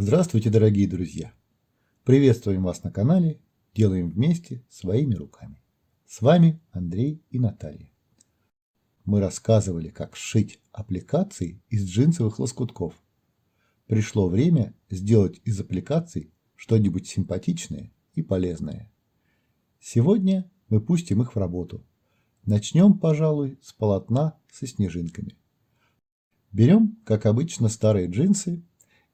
Здравствуйте, дорогие друзья! Приветствуем вас на канале «Делаем вместе своими руками». С вами Андрей и Наталья. Мы рассказывали, как сшить аппликации из джинсовых лоскутков. Пришло время сделать из аппликаций что-нибудь симпатичное и полезное. Сегодня мы пустим их в работу. Начнем, пожалуй, с полотна со снежинками. Берем, как обычно, старые джинсы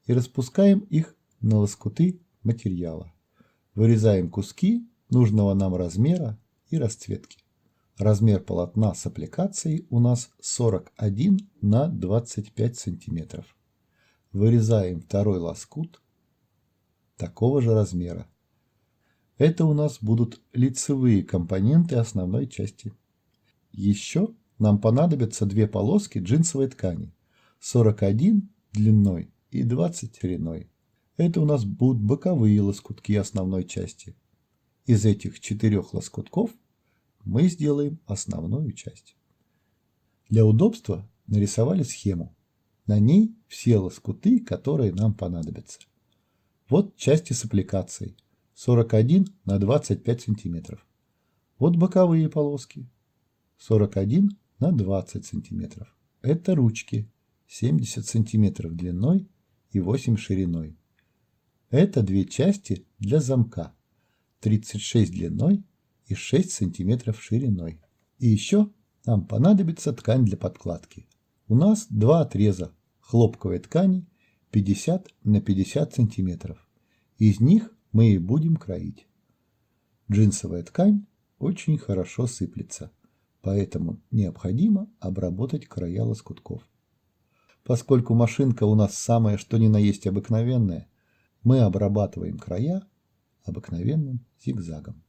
и распускаем их на лоскуты материала. Вырезаем куски нужного нам размера и расцветки. Размер полотна с аппликацией у нас 41 на 25 сантиметров. Вырезаем второй лоскут такого же размера. Это у нас будут лицевые компоненты основной части. Еще нам понадобятся две полоски джинсовой ткани 41 длиной и 20 шириной. Это у нас будут боковые лоскутки основной части. Из этих 4 лоскутков мы сделаем основную часть. Для удобства нарисовали схему. На ней все лоскуты, которые нам понадобятся. Вот части с аппликацией 41 на 25 сантиметров. Вот боковые полоски 41 на 20 сантиметров. Это ручки 70 сантиметров длиной и 8 шириной. Это две части для замка 36 длиной и 6 сантиметров шириной. И еще нам понадобится ткань для подкладки. У нас два отреза хлопковой ткани 50 на 50 сантиметров. Из них мы и будем кроить. Джинсовая ткань очень хорошо сыплется, поэтому необходимо обработать края лоскутков. Поскольку машинка у нас самая что ни на есть обыкновенная, мы обрабатываем края обыкновенным зигзагом.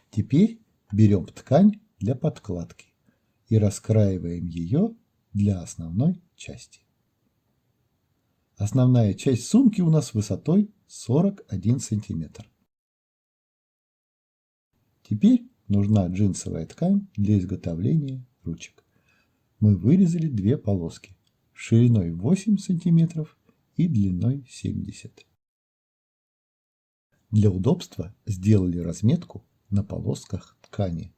Теперь берем ткань для подкладки и раскраиваем ее для основной части. Основная часть сумки у нас высотой 41 сантиметр. Теперь нужна джинсовая ткань для изготовления ручек. Мы вырезали две полоски шириной 8 сантиметров и длиной 70. Для удобства сделали разметку на полосках ткани.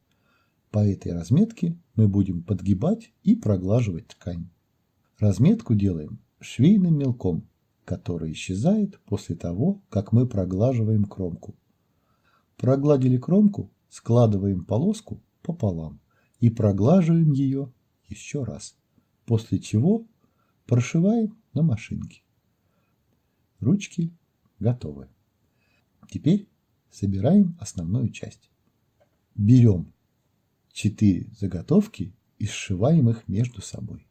По этой разметке мы будем подгибать и проглаживать ткань. Разметку делаем швейным мелком, который исчезает после того, как мы проглаживаем кромку. Прогладили кромку, складываем полоску пополам и проглаживаем ее еще раз, после чего прошиваем на машинке. Ручки готовы. Теперь собираем основную часть. Берем 4 заготовки и сшиваем их между собой.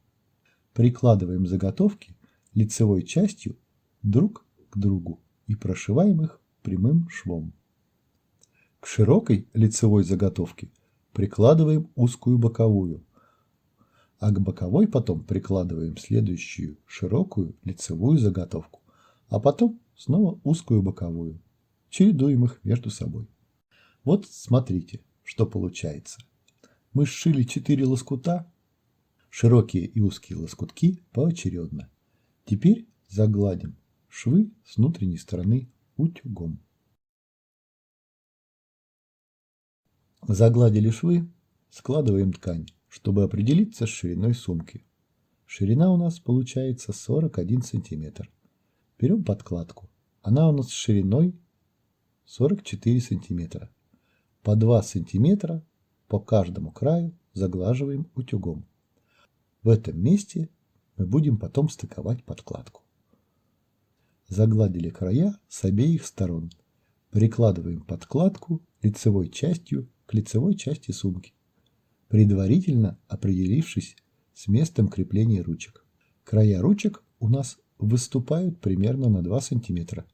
Прикладываем заготовки лицевой частью друг к другу и прошиваем их прямым швом. К широкой лицевой заготовке прикладываем узкую боковую, а к боковой потом прикладываем следующую широкую лицевую заготовку, а потом снова узкую боковую. Чередуем их между собой. Вот смотрите, что получается. Мы сшили 4 лоскута, широкие и узкие лоскутки поочередно. Теперь загладим швы с внутренней стороны утюгом. Загладили швы, складываем ткань, чтобы определиться с шириной сумки. Ширина у нас получается 41 сантиметр. Берем подкладку. Она у нас с шириной 44 сантиметра. По 2 сантиметра по каждому краю заглаживаем утюгом. В этом месте мы будем потом стыковать подкладку. Загладили края с обеих сторон. Прикладываем подкладку лицевой частью к лицевой части сумки, предварительно определившись с местом крепления ручек. Края ручек у нас выступают примерно на 2 сантиметра.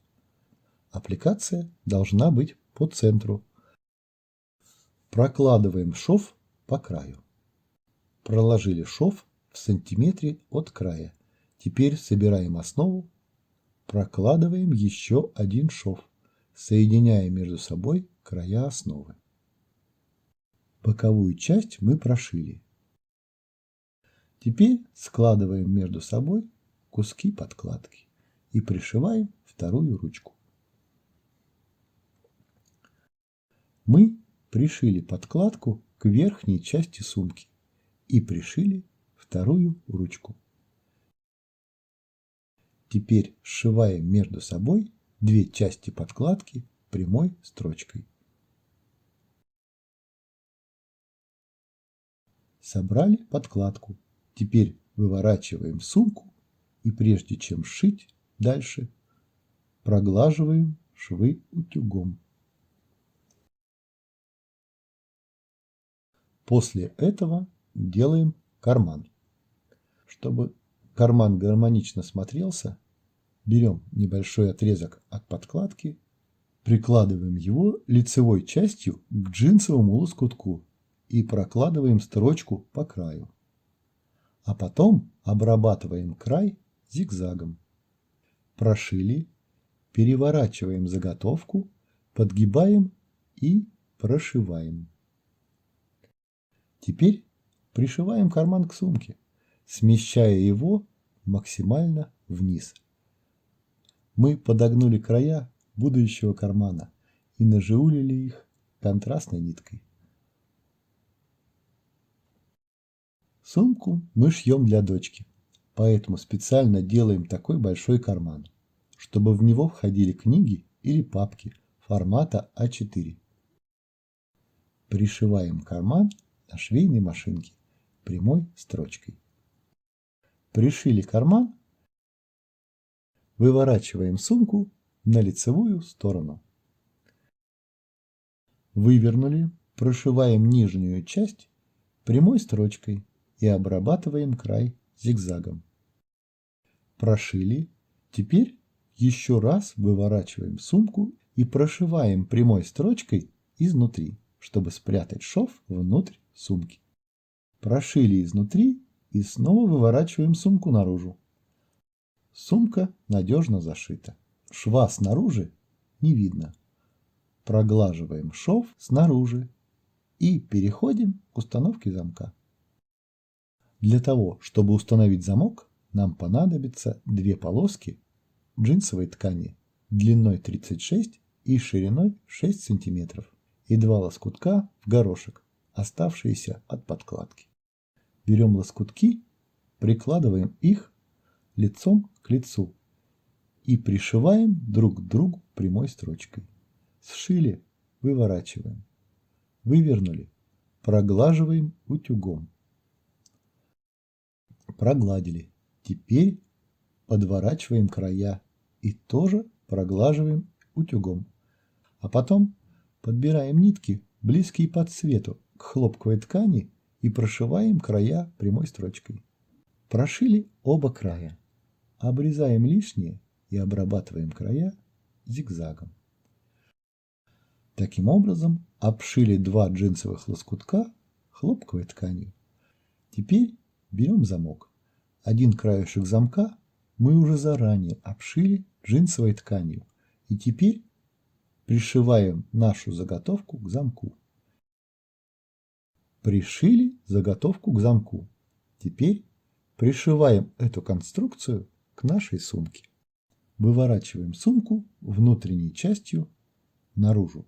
Аппликация должна быть по центру. Прокладываем шов по краю. Проложили шов в сантиметре от края. Теперь собираем основу. Прокладываем еще один шов, соединяя между собой края основы. Боковую часть мы прошили. Теперь складываем между собой куски подкладки и пришиваем вторую ручку. Мы пришили подкладку к верхней части сумки и пришили вторую ручку. Теперь сшиваем между собой две части подкладки прямой строчкой. Собрали подкладку. Теперь выворачиваем сумку и прежде чем сшить дальше, проглаживаем швы утюгом. После этого делаем карман. Чтобы карман гармонично смотрелся, берем небольшой отрезок от подкладки, прикладываем его лицевой частью к джинсовому лоскутку и прокладываем строчку по краю. А потом обрабатываем край зигзагом. Прошили, переворачиваем заготовку, подгибаем и прошиваем. Теперь пришиваем карман к сумке, смещая его максимально вниз. Мы подогнули края будущего кармана и нажаулили их контрастной ниткой. Сумку мы шьем для дочки, поэтому специально делаем такой большой карман, чтобы в него входили книги или папки формата А4. Пришиваем карман на швейной машинке прямой строчкой. Пришили карман, выворачиваем сумку на лицевую сторону. Вывернули, прошиваем нижнюю часть прямой строчкой и обрабатываем край зигзагом. Прошили, теперь еще раз выворачиваем сумку и прошиваем прямой строчкой изнутри, чтобы спрятать шов внутрь сумки. Прошили изнутри и снова выворачиваем сумку наружу. Сумка надежно зашита. Шва снаружи не видно. Проглаживаем шов снаружи и переходим к установке замка. Для того, чтобы установить замок, нам понадобится две полоски джинсовой ткани длиной 36 и шириной 6 см и два лоскутка в горошек, оставшиеся от подкладки. Берем лоскутки, прикладываем их лицом к лицу и пришиваем друг к другу прямой строчкой. Сшили, выворачиваем. Вывернули, проглаживаем утюгом. Прогладили. Теперь подворачиваем края и тоже проглаживаем утюгом. А потом подбираем нитки, близкие по цвету к хлопковой ткани, и прошиваем края прямой строчкой. Прошили оба края. Обрезаем лишнее и обрабатываем края зигзагом. Таким образом, обшили два джинсовых лоскутка хлопковой тканью. Теперь берем замок. Один краешек замка мы уже заранее обшили джинсовой тканью. И теперь пришиваем нашу заготовку к замку. Пришили заготовку к замку. Теперь пришиваем эту конструкцию к нашей сумке. Выворачиваем сумку внутренней частью наружу.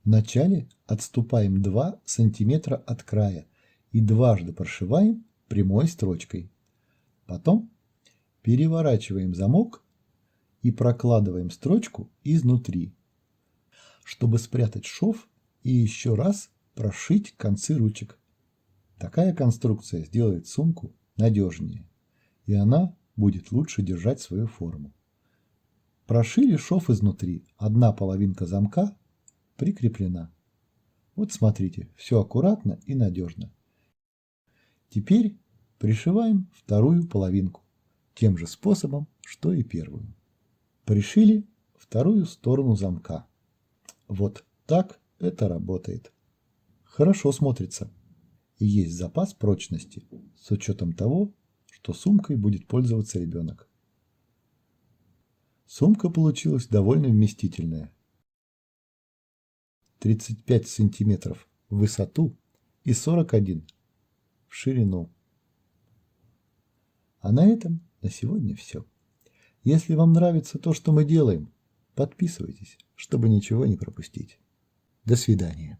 Вначале отступаем 2 см от края и дважды прошиваем прямой строчкой. Потом переворачиваем замок и прокладываем строчку изнутри, чтобы спрятать шов и еще раз прошить концы ручек. Такая конструкция сделает сумку надежнее, и она будет лучше держать свою форму. Прошили шов изнутри, одна половинка замка прикреплена. Вот смотрите, все аккуратно и надежно. Теперь пришиваем вторую половинку тем же способом, что и первую. Пришили вторую сторону замка. Вот так это работает. Хорошо смотрится. И есть запас прочности с учетом того, что сумкой будет пользоваться ребенок. Сумка получилась довольно вместительная. 35 сантиметров в высоту и 41 в ширину. А на этом на сегодня все. Если вам нравится то, что мы делаем, подписывайтесь, чтобы ничего не пропустить. До свидания.